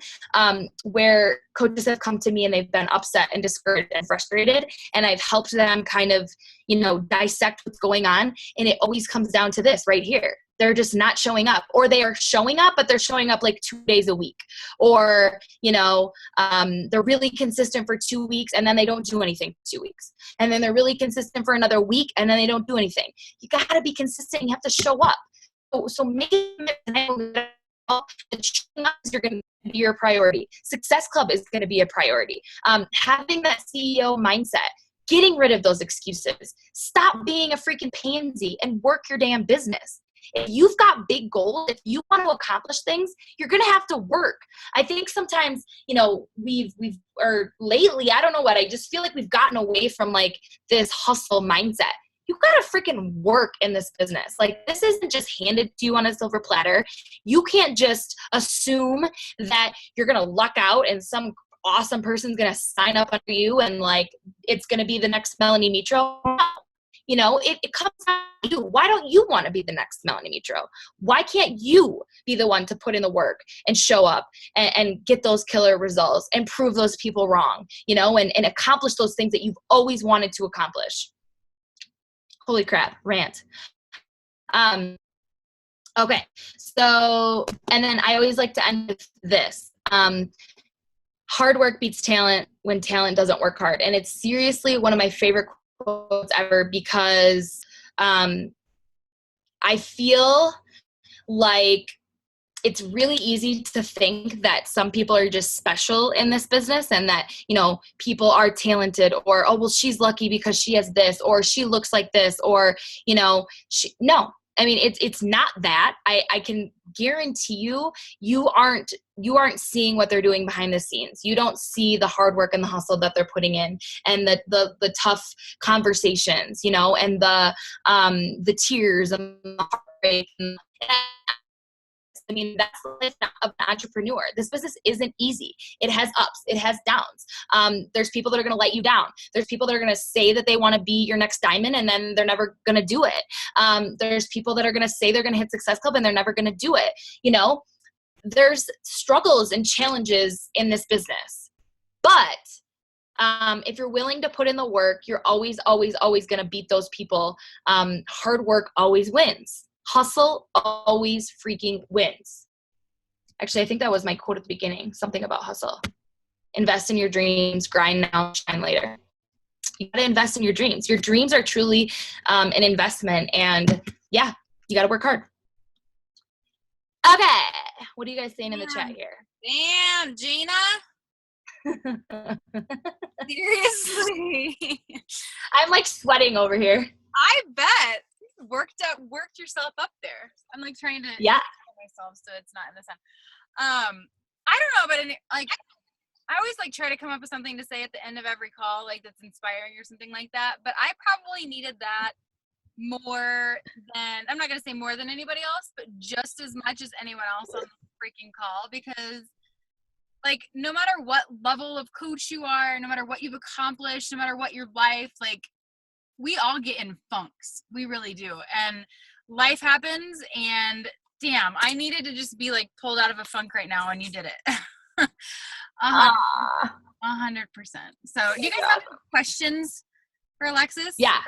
where coaches have come to me and they've been upset and discouraged and frustrated, and I've helped them kind of, dissect what's going on. And it always comes down to this right here. They're just not showing up, or they are showing up, but they're showing up like 2 days a week, or, they're really consistent for 2 weeks and then they don't do anything for 2 weeks. And then they're really consistent for another week and then they don't do anything. You got to be consistent. You have to show up. So make it showing up is going to be your priority. Success Club is going to be a priority. Having that CEO mindset, getting rid of those excuses, stop being a freaking pansy and work your damn business. If you've got big goals, if you want to accomplish things, you're going to have to work. I think sometimes, lately, I don't know what, I just feel like we've gotten away from like this hustle mindset. You've got to freaking work in this business. Like, this isn't just handed to you on a silver platter. You can't just assume that you're going to luck out and some awesome person's going to sign up under you and like, it's going to be the next Melanie Mitro. It comes down to you. Why don't you want to be the next Melanie Mitro? Why can't you be the one to put in the work and show up and get those killer results and prove those people wrong, and accomplish those things that you've always wanted to accomplish? Holy crap, rant. Okay, so, and then I always like to end with this. Hard work beats talent when talent doesn't work hard. And it's seriously one of my favorite quotes ever, because I feel like it's really easy to think that some people are just special in this business and that, people are talented, or, oh, well, she's lucky because she has this, or she looks like this, or, no. I mean, it's not that. I can guarantee you aren't seeing what they're doing behind the scenes. You don't see the hard work and the hustle that they're putting in, and the tough conversations, and the tears and the heartbreak. I mean, that's the life of an entrepreneur. This business isn't easy. It has ups. It has downs. There's people that are going to let you down. There's people that are going to say that they want to be your next diamond, and then they're never going to do it. There's people that are going to say they're going to hit Success Club, and they're never going to do it. There's struggles and challenges in this business. But if you're willing to put in the work, you're always, always, always going to beat those people. Hard work always wins. Hustle always freaking wins. Actually, I think that was my quote at the beginning. Something about hustle. Invest in your dreams, grind now, shine later. You got to invest in your dreams. Your dreams are truly an investment. And yeah, you got to work hard. Okay. What are you guys saying in the chat here? Damn, Gina. Seriously. I'm like sweating over here. I bet. Worked yourself up there. I'm like trying to myself so it's not in the sun. I don't know, but I always like try to come up with something to say at the end of every call, like that's inspiring or something like that. But I probably needed that more than, I'm not gonna say more than anybody else, but just as much as anyone else on the freaking call, because like no matter what level of coach you are, no matter what you've accomplished, no matter what your life, like we all get in funks. We really do. And life happens, and damn, I needed to just be like pulled out of a funk right now, and you did it. 100%. So do you guys have questions for Alexis? Yeah,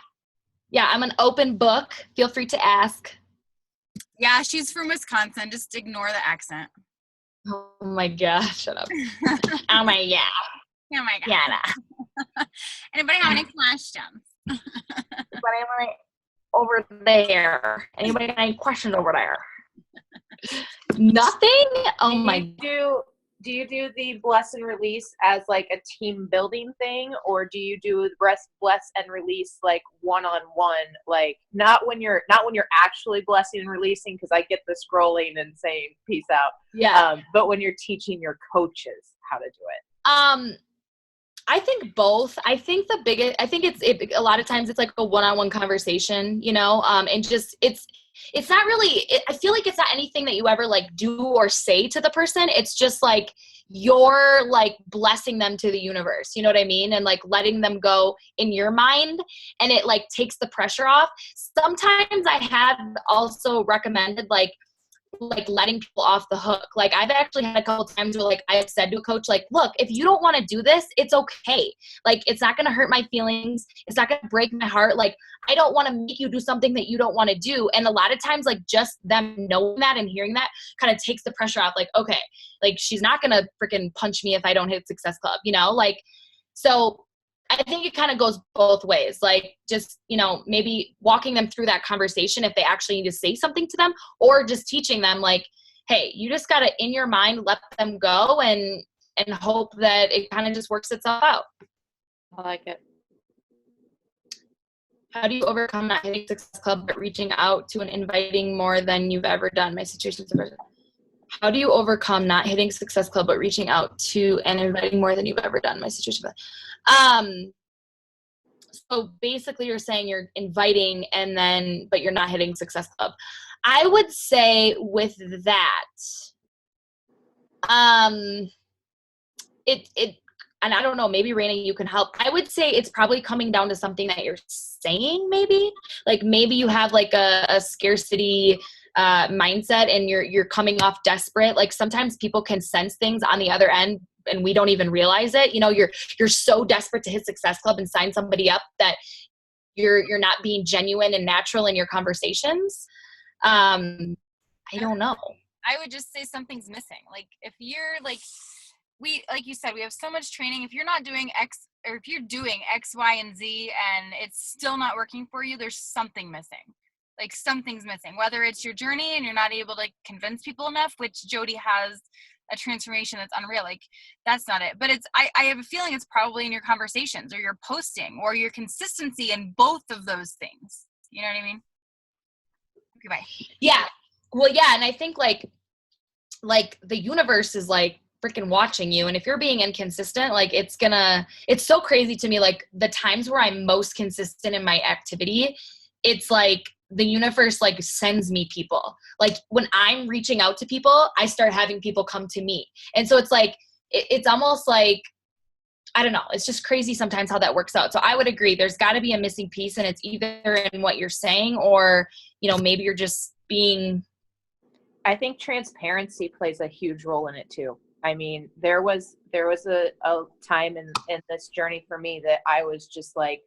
I'm an open book. Feel free to ask. Yeah, she's from Wisconsin. Just ignore the accent. Oh my gosh, shut up. Oh my God. Oh my God. Yeah. Anybody have any questions? Anybody over there? Anybody got any questions over there? Nothing? Oh my. do you do the bless and release as like a team building thing, or do you do the bless and release like one-on-one, like not when you're actually blessing and releasing, because I get the scrolling and saying peace out, but when you're teaching your coaches how to do it? I think both. I think it's a lot of times it's like a one-on-one conversation, you know, and just it's not really, I feel like it's not anything that you ever like do or say to the person. It's just like you're like blessing them to the universe, you know what I mean? And like letting them go in your mind, and it like takes the pressure off. Sometimes I have also recommended like letting people off the hook. Like I've actually had a couple times where like I've said to a coach, like, look, if you don't want to do this, it's okay. Like, it's not going to hurt my feelings. It's not going to break my heart. Like, I don't want to make you do something that you don't want to do. And a lot of times, like, just them knowing that and hearing that kind of takes the pressure off. Like, okay, like she's not going to freaking punch me if I don't hit Success Club, you know? Like, so I think it kind of goes both ways. Like, just, you know, maybe walking them through that conversation if they actually need to say something to them, or just teaching them like, hey, you just got to, in your mind, let them go and hope that it kind of just works itself out. I like it. How do you overcome not hitting Success Club but reaching out to and inviting more than you've ever done? My situation is different. How do you overcome not hitting Success Club but reaching out to and inviting more than you've ever done? My situation. So basically you're saying you're inviting but you're not hitting Success Club. I would say with that, and I don't know, maybe Raina, you can help. I would say it's probably coming down to something that you're saying, maybe. Like maybe you have like a scarcity mindset and you're coming off desperate. Like sometimes people can sense things on the other end and we don't even realize it. You know, you're so desperate to hit Success Club and sign somebody up that you're not being genuine and natural in your conversations. I don't know. I would just say something's missing. Like if you're like, like you said, we have so much training. If you're not doing X, or if you're doing X, Y, and Z and it's still not working for you, there's something missing. Like something's missing, whether it's your journey and you're not able to convince people enough, which Jody has a transformation that's unreal. Like that's not it. But I have a feeling it's probably in your conversations or your posting or your consistency in both of those things. You know what I mean? Okay, bye. Yeah. Well, yeah. And I think like the universe is like freaking watching you. And if you're being inconsistent, like it's so crazy to me. Like the times where I'm most consistent in my activity, it's like the universe like sends me people. Like when I'm reaching out to people, I start having people come to me. And so it's like, it's almost like, I don't know. It's just crazy sometimes how that works out. So I would agree. There's got to be a missing piece, and it's either in what you're saying or, you know, maybe you're just being. I think transparency plays a huge role in it too. I mean, there was a time in this journey for me that I was just like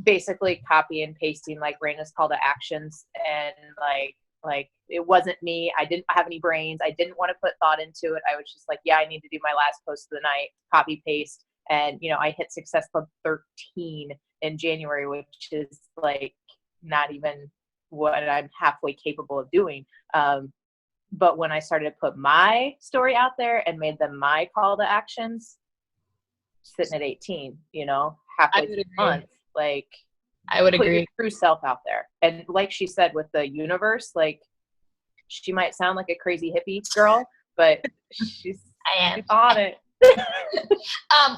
basically copy and pasting like Raina's call to actions, and like it wasn't me. I didn't have any brains. I didn't want to put thought into it. I was just like, yeah, I need to do my last post of the night, copy paste. And, you know, I hit Success Club 13 in January, which is like not even what I'm halfway capable of doing. But when I started to put my story out there and made them my call to actions, sitting at 18, you know, halfway through the month, like I would put agree. your true self out there. And like she said, with the universe, like she might sound like a crazy hippie girl, but she's on it.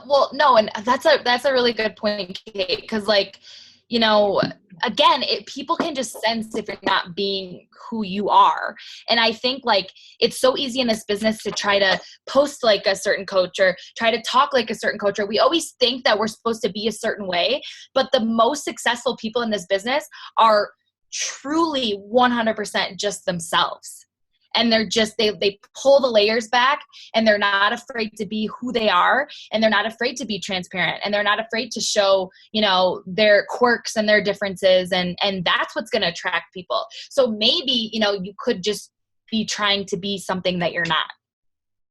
Well, no, and that's a really good point, Kate, because like, you know, again, people can just sense if you're not being who you are. And I think like it's so easy in this business to try to post like a certain coach or try to talk like a certain coach, or we always think that we're supposed to be a certain way. But the most successful people in this business are truly 100% just themselves. And they're just, they pull the layers back, and they're not afraid to be who they are, and they're not afraid to be transparent, and they're not afraid to show, you know, their quirks and their differences. And that's what's going to attract people. So maybe, you know, you could just be trying to be something that you're not.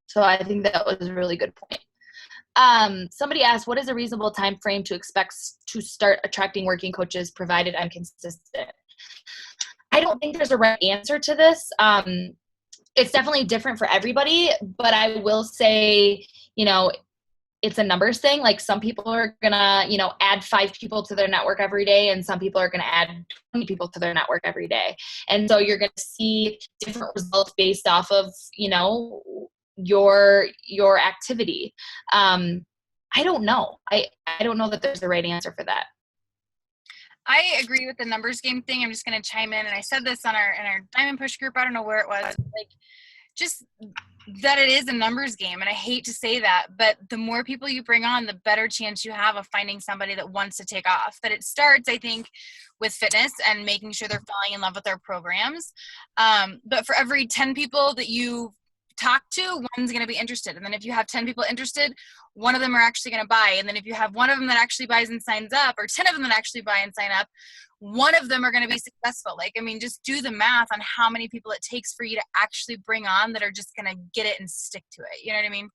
So I think that was a really good point. Somebody asked, what is a reasonable time frame to expect to start attracting working coaches provided I'm consistent? I don't think there's a right answer to this. it's definitely different for everybody, but I will say, it's a numbers thing. Like some people are gonna, add 5 people to their network every day, and some people are gonna add 20 people to their network every day. And so you're gonna see different results based off of, your activity. I don't know. I don't know that there's a right answer for that. I agree with the numbers game thing. I'm just going to chime in. And I said this in our Diamond Push group. I don't know where it was. Like, just that it is a numbers game. And I hate to say that, but the more people you bring on, the better chance you have of finding somebody that wants to take off. But it starts, I think, with fitness and making sure they're falling in love with our programs. But for every 10 people that you talk to, one's going to be interested. And then if you have 10 people interested, one of them are actually going to buy. And then if you have one of them that actually buys and signs up, or 10 of them that actually buy and sign up, one of them are going to be successful. Like, I mean, just do the math on how many people it takes for you to actually bring on that are just going to get it and stick to it. You know what I mean?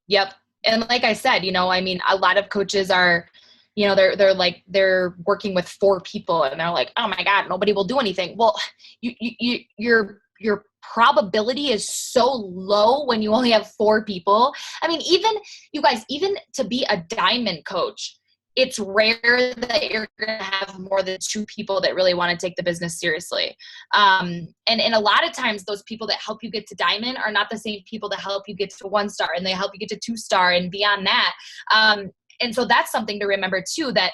Yep. And like I said, a lot of coaches are, they're working with 4 people and they're like, oh my God, nobody will do anything. Well, your probability is so low when you only have 4 people. I mean, even you guys, even to be a diamond coach, it's rare that you're going to have more than 2 people that really want to take the business seriously. And a lot of times those people that help you get to diamond are not the same people that help you get to 1 star, and they help you get to 2 star and beyond that. And so that's something to remember too, that,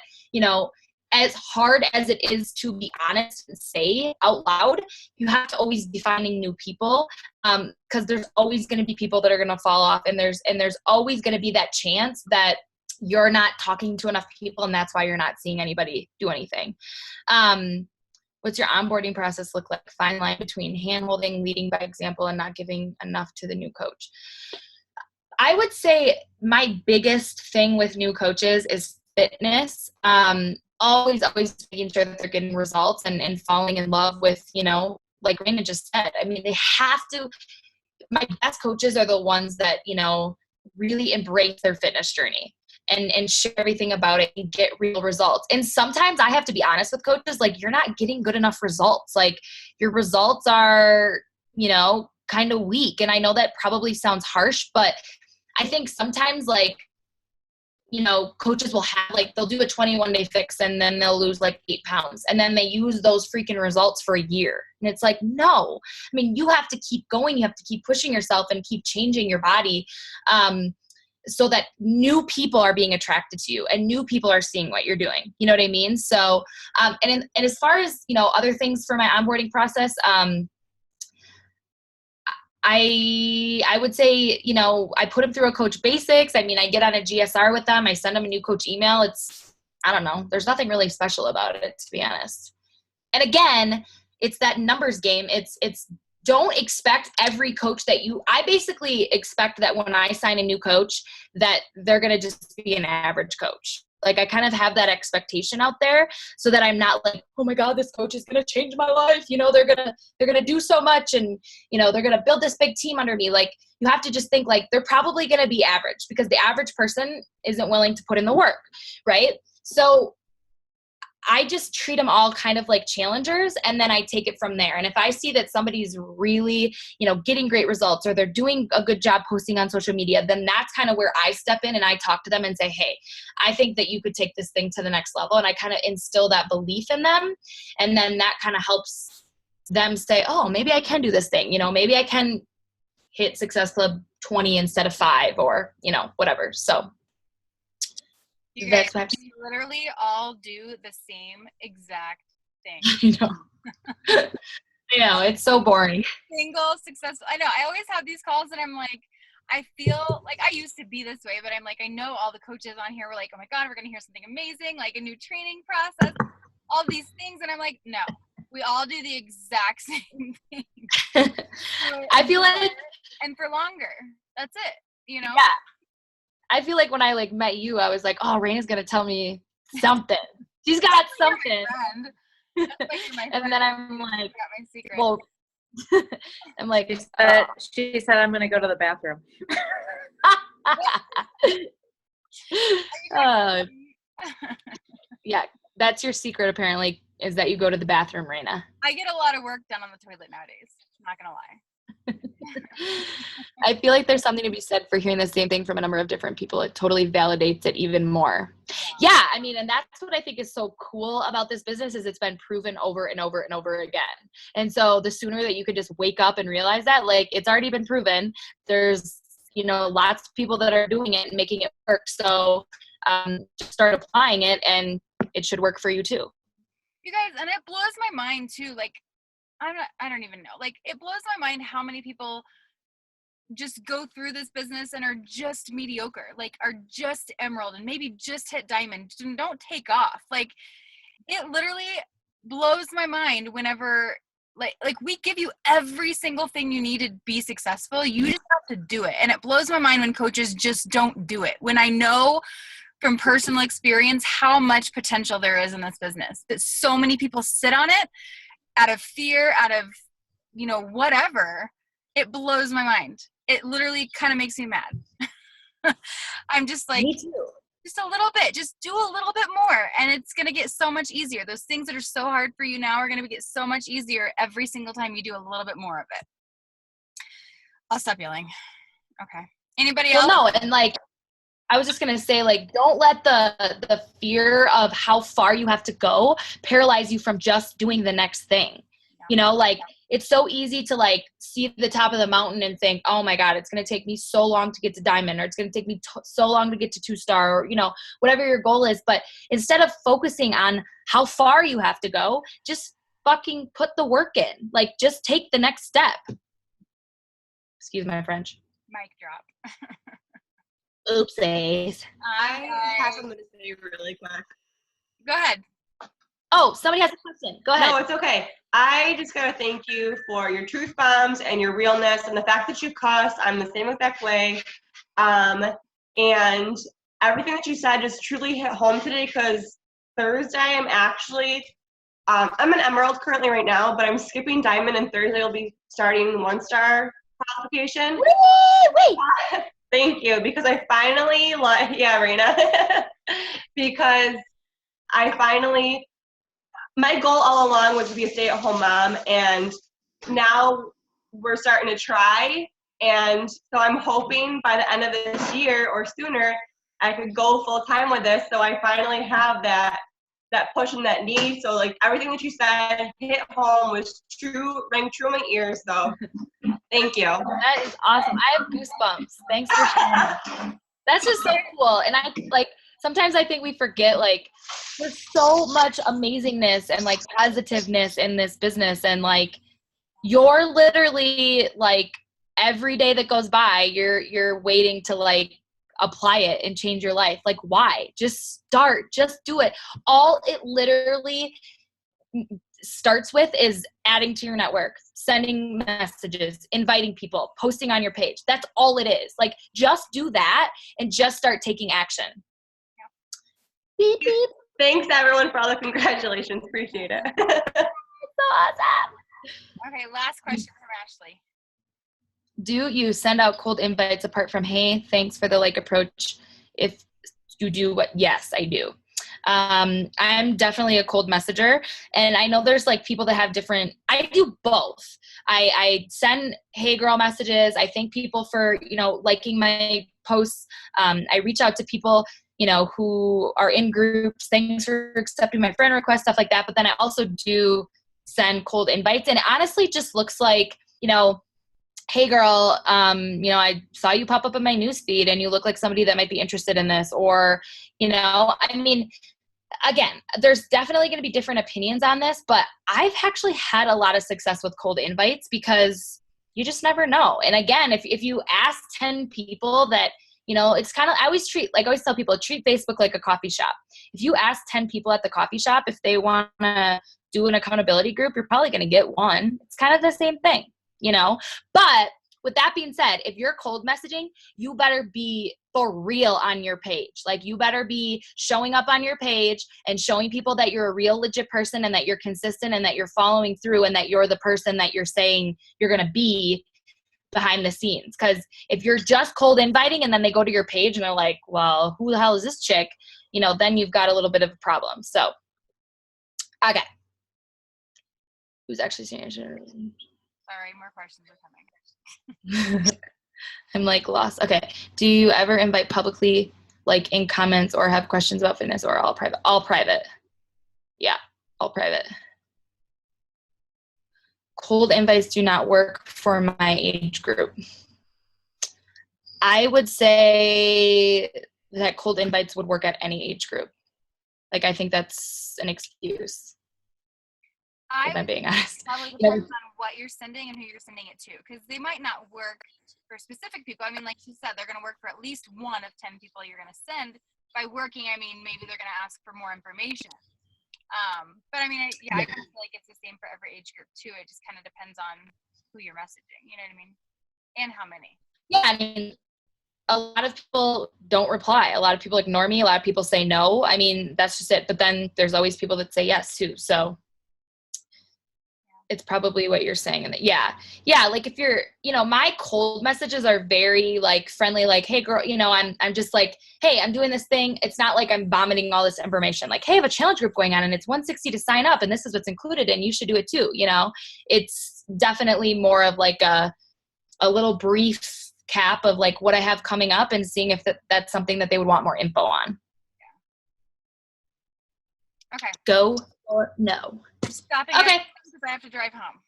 as hard as it is to be honest and say out loud, you have to always be finding new people, because there's always going to be people that are going to fall off, and there's always going to be that chance that you're not talking to enough people, and that's why you're not seeing anybody do anything. What's your onboarding process look like? Fine line between hand-holding, leading by example, and not giving enough to the new coach. I would say my biggest thing with new coaches is fitness. Always making sure that they're getting results and falling in love with, like Raina just said. I mean, they have to. My best coaches are the ones that, really embrace their fitness journey and share everything about it and get real results. And sometimes I have to be honest with coaches, like, you're not getting good enough results. Like, your results are, kind of weak. And I know that probably sounds harsh, but I think sometimes, like, coaches will have, like, they'll do a 21-day fix and then they'll lose like 8 pounds. And then they use those freaking results for a year. And it's like, no, I mean, you have to keep going. You have to keep pushing yourself and keep changing your body, so that new people are being attracted to you and new people are seeing what you're doing. You know what I mean? So, and as far as, other things for my onboarding process, I would say, I put them through a coach basics. I mean, I get on a GSR with them. I send them a new coach email. I don't know. There's nothing really special about it, to be honest. And again, it's that numbers game. It's don't expect every coach I basically expect that when I sign a new coach that they're going to just be an average coach. Like, I kind of have that expectation out there so that I'm not like, oh my God, this coach is going to change my life. They're going to do so much, and, they're going to build this big team under me. Like, you have to just think like they're probably going to be average, because the average person isn't willing to put in the work. Right. So I just treat them all kind of like challengers, and then I take it from there. And if I see that somebody's really, getting great results, or they're doing a good job posting on social media, then that's kind of where I step in and I talk to them and say, hey, I think that you could take this thing to the next level. And I kind of instill that belief in them. And then that kind of helps them say, oh, maybe I can do this thing. Maybe I can hit Success Club 20 instead of 5, or, whatever. So you guys literally all do the same exact thing. I know, it's so boring. Single successful. I know. I always have these calls and I'm like, I feel like I used to be this way, but I'm like, I know all the coaches on here were like, oh my God, we're going to hear something amazing, like a new training process, all these things. And I'm like, no, we all do the exact same thing. I feel like, and for longer, that's it, Yeah. I feel like when I met you, I was like, oh, Raina's going to tell me something. She's got something. And then I'm like, well, I'm like, she said, I'm going to go to the bathroom. Yeah, that's your secret, apparently. is that you go to the bathroom, Raina. I get a lot of work done on the toilet nowadays. I'm not gonna lie. I feel like there's something to be said for hearing the same thing from a number of different people. It totally validates it even more. Yeah, I mean, and that's what I think is so cool about this business is it's been proven over and over and over again. And so the sooner that you could just wake up and realize that, like, it's already been proven. There's, lots of people that are doing it and making it work. So just start applying it and it should work for you too. You guys, and it blows my mind too. Like, I don't even know. Like, it blows my mind how many people just go through this business and are just mediocre, like are just emerald and maybe just hit diamond and don't take off. Like, it literally blows my mind whenever like we give you every single thing you need to be successful. You just have to do it. And it blows my mind when coaches just don't do it. When I know from personal experience how much potential there is in this business, that so many people sit on it out of fear, out of, whatever. It blows my mind. It literally kind of makes me mad. I'm just like, me too. Just a little bit, just do a little bit more. And it's going to get so much easier. Those things that are so hard for you now are going to get so much easier every single time you do a little bit more of it. I'll stop yelling. Okay. Anybody else? Well, no. And like, I was just going to say, like, don't let the fear of how far you have to go paralyze you from just doing the next thing. Like, it's so easy to like see the top of the mountain and think, oh my God, it's going to take me so long to get to diamond, or it's going to take me so long to get to 2-star, or, whatever your goal is. But instead of focusing on how far you have to go, just fucking put the work in. Like, just take the next step. Excuse my French. Mic drop. Oopsies. I have something to say really quick. Go ahead. Oh, somebody has a question. Go ahead. No, it's okay. I just gotta thank you for your truth bombs and your realness and the fact that you cuss. I'm the same exact way. And everything that you said just truly hit home today, because Thursday I'm actually, I'm an emerald currently right now, but I'm skipping diamond, and Thursday I'll be starting 1-star qualification. Wait. Thank you, because I finally, Raina, because I finally, my goal all along was to be a stay-at-home mom, and now we're starting to try, and so I'm hoping by the end of this year or sooner, I could go full-time with this, so I finally have that push and that need. So like everything that you said hit home, was true, rang true in my ears, so thank you. That is awesome. I have goosebumps. Thanks for sharing that. That's just so cool. And I like, sometimes I think we forget, like, there's so much amazingness and like positiveness in this business. And like, you're literally like, every day that goes by, you're waiting to like apply it and change your life. Like, why? Just start, just do it. All it literally starts with is adding to your network, sending messages, inviting people, posting on your page. That's all it is. Like, just do that and just start taking action. Beep, beep. Thanks everyone for all the congratulations. Appreciate it. It's so awesome. Okay, last question from Ashley. Do you send out cold invites apart from, hey, thanks for the like approach? If you do, what? Yes, I do. I'm definitely a cold messenger, and I know there's like people that have different, I do both. I send hey girl messages. I thank people for, liking my posts. I reach out to people, who are in groups. Thanks for accepting my friend request, stuff like that. But then I also do send cold invites, and it honestly just looks like, hey girl, I saw you pop up in my newsfeed and you look like somebody that might be interested in this. Or, I mean, again, there's definitely going to be different opinions on this, but I've actually had a lot of success with cold invites because you just never know. And again, if you ask 10 people that, it's kind of, I always tell people, treat Facebook like a coffee shop. If you ask 10 people at the coffee shop if they want to do an accountability group, you're probably going to get one. It's kind of the same thing. But with that being said, if you're cold messaging, you better be for real on your page. Like, you better be showing up on your page and showing people that you're a real legit person and that you're consistent and that you're following through and that you're the person that you're saying you're going to be behind the scenes. Because if you're just cold inviting and then they go to your page and they're like, well, who the hell is this chick? Then you've got a little bit of a problem. So, okay. Who's actually senior? Sorry, more questions are coming. I'm like lost. Okay. Do you ever invite publicly, like in comments, or have questions about fitness, or all private? All private. Yeah, all private. Cold invites do not work for my age group. I would say that cold invites would work at any age group. Like, I think that's an excuse, if I'm being honest. Probably depends on what you're sending and who you're sending it to, because they might not work for specific people. I mean, like you said, they're going to work for at least 1 of 10 people you're going to send. By working, I mean, maybe they're going to ask for more information. But I mean, I feel like it's the same for every age group too. It just kind of depends on who you're messaging, you know what I mean? And how many. Yeah, I mean, a lot of people don't reply. A lot of people ignore me. A lot of people say no. I mean, that's just it. But then there's always people that say yes too. So it's probably what you're saying. And yeah, like if you're, my cold messages are very like friendly, like, hey girl, I'm just like, hey, I'm doing this thing. It's not like I'm vomiting all this information. Like, hey, I have a challenge group going on and it's $160 to sign up and this is what's included and you should do it too. It's definitely more of like a little brief cap of like what I have coming up and seeing if that's something that they would want more info on. Yeah. Okay. Go or no. I'm stopping. Okay. Because I have to drive home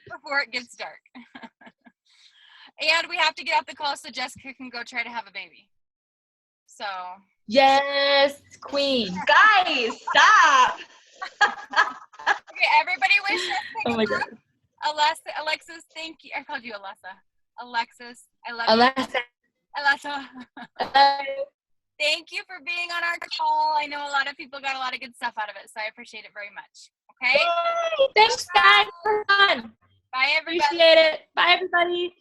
before it gets dark. And we have to get off the call so Jessica can go try to have a baby. So. Yes, queen. Guys, stop. Okay, everybody wish us. Oh my God. Alexis, thank you. I called you Alessa. Alexis, I love Alessa. you. Alessa. Thank you for being on our call. I know a lot of people got a lot of good stuff out of it, so I appreciate it very much. Okay? Yay! Thanks, guys. For fun. Bye, everybody. Appreciate it. Bye, everybody.